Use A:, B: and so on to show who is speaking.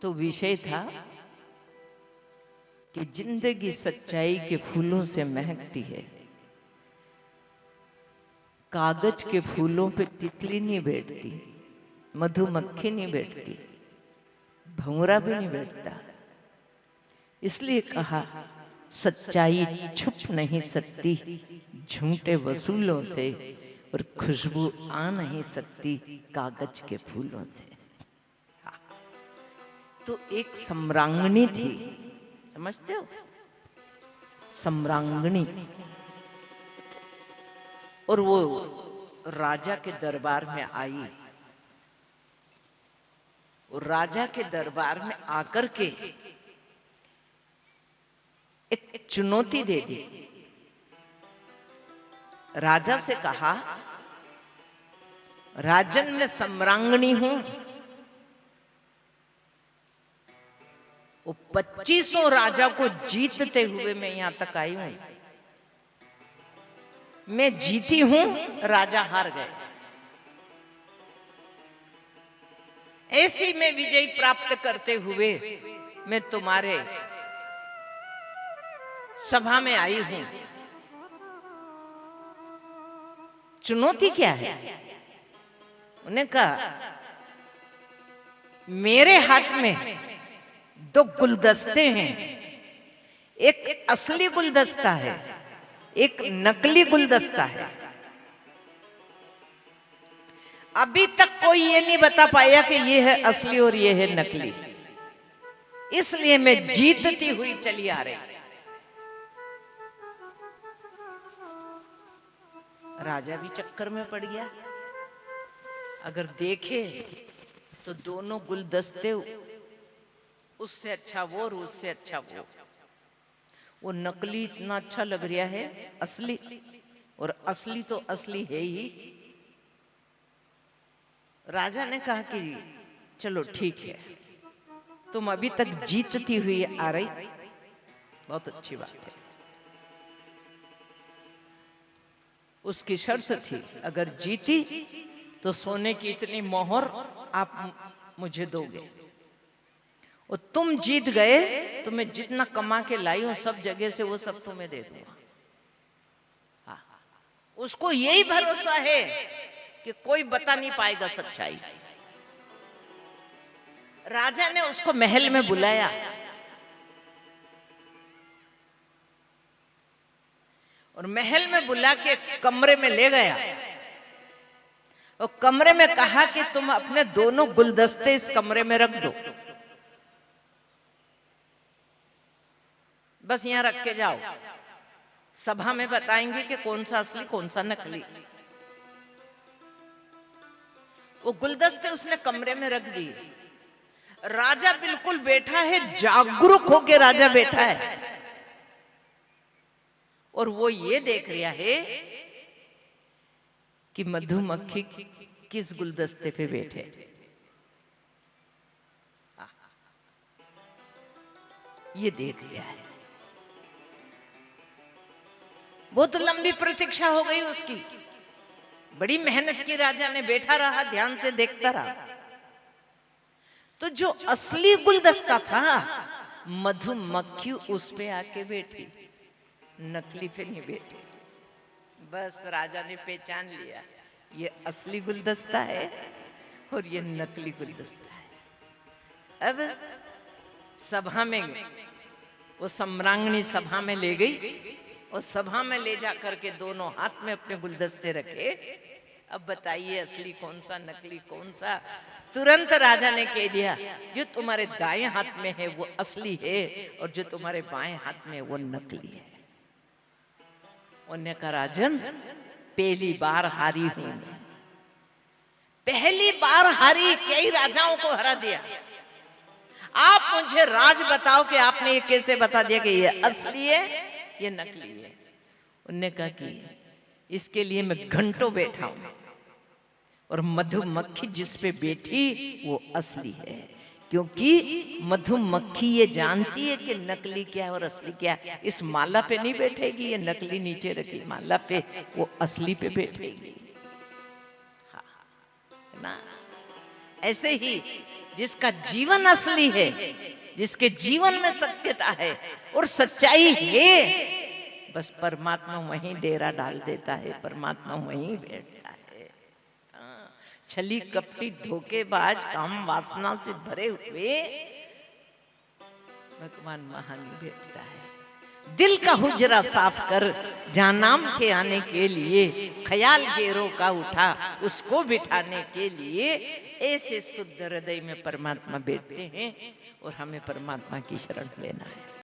A: तो विषय था कि जिंदगी सच्चाई के फूलों से महकती है, कागज के फूलों पे तितली नहीं बैठती, मधुमक्खी नहीं बैठती, भंवरा भी नहीं बैठता। इसलिए कहा सच्चाई छुप नहीं सकती झूठे वसूलों से, और खुशबू आ नहीं सकती कागज के फूलों से। तो एक सम्रांगनी थी, समझते हो, सम्रांगनी, और वो राजा के दरबार में आई, और राजा के दरबार में आकर के एक चुनौती दे दी। राजा से कहा, राजन मैं सम्रांगनी हूं, वो 2500 राजा को जीतते हुए मैं यहां तक आई हूं। मैं जीती हूं, राजा हार गए। ऐसी मैं विजय प्राप्त करते हुए मैं तुम्हारे सभा में आई हूं। चुनौती क्या है? उन्हें कहा, मेरे हाथ में 2 गुलदस्ते हैं, एक असली गुलदस्ता है, एक नकली गुलदस्ता है। अभी तक कोई ये नहीं बता पाया कि ये है असली और ये है नकली, इसलिए मैं जीतती हुई चली आ रही। राजा भी चक्कर में पड़ गया। अगर देखे तो दोनों गुलदस्ते, उससे अच्छा वो और उससे अच्छा वो नकली इतना अच्छा लग रहा है, असली, और असली तो असली है ही। राजा ने कहा कि चलो ठीक है, तुम अभी तक जीतती हुई आ रही, बहुत अच्छी बात है। उसकी शर्त थी, अगर जीती तो सोने की इतनी मोहर आप मुझे दोगे, और तुम जीत गए तो मैं जितना कमा के लाई हूं सब जगह से वो सब तुम्हें दे दूंगा। हाँ, उसको यही भरोसा है कि कोई बता नहीं पाएगा सच्चाई। राजा ने उसको महल में बुलाया, और महल में बुला के कमरे में ले गया, और कमरे में कहा कि तुम अपने दोनों गुलदस्ते इस कमरे में रख दो, बस यहां रख के जाओ, सभा में बताएंगे कि कौन सा असली कौन सा नकली। वो गुलदस्ते उसने कमरे में रख दिए। राजा बिल्कुल बैठा है, जागरूक होके राजा बैठा है, और वो ये देख रहा है कि मधुमक्खी किस गुलदस्ते पे बैठे। ये देख लिया है। बहुत लंबी प्रतीक्षा हो गई उसकी, बड़ी मेहनत की, राजा ने बैठा रहा, ध्यान से देखता रहा। तो जो असली गुलदस्ता था, मधुमक्खी उस पे आके बैठी, नकली पे नहीं बैठी। बस राजा ने पहचान लिया, ये असली गुलदस्ता है और ये नकली गुलदस्ता है। अब सभा में वो सम्रांगनी सभा में ले गई, और सभा में ले जा करके दोनों हाथ में अपने गुलदस्ते रखे। अब बताइए असली कौन सा नकली कौन सा? तुरंत राजा ने कह दिया, जो तुम्हारे दाएं हाथ में है वो असली है, और जो तुम्हारे बाएं हाथ में है वो नकली है। उन्होंने कहा, राजन पहली बार हारी हूं मैं, पहली बार हारी, कई राजाओं को हरा दिया। आप मुझे राज बताओ कि आपने ये कैसे बता दिया कि ये असली है ये नकली है? उन्होंने कहा कि इसके लिए मैं घंटों बैठा हूं, और मधुमक्खी जिस पे बैठी वो असली है, क्योंकि मधुमक्खी ये जानती है कि नकली क्या है और असली क्या है। इस माला पे नहीं बैठेगी, ये नकली नीचे रखी माला पे, वो असली पे बैठेगी। हाँ, ना ऐसे ही जिसका जीवन असली है, जिसके जीवन में सत्यता है और सच्चाई है, बस परमात्मा वहीं डेरा डाल देता है, परमात्मा वहीं बैठता है। छली कपटी धोखेबाज काम वासना से भरे हुए भगवान वहां नहीं बैठता है। दिल का हुजरा साफ कर, जहां नाम के आने के लिए ख्याल गेरों का उठा, उसको बिठाने के लिए ऐसे शुद्ध हृदय में परमात्मा बैठते हैं और हमें परमात्मा की शरण लेना है।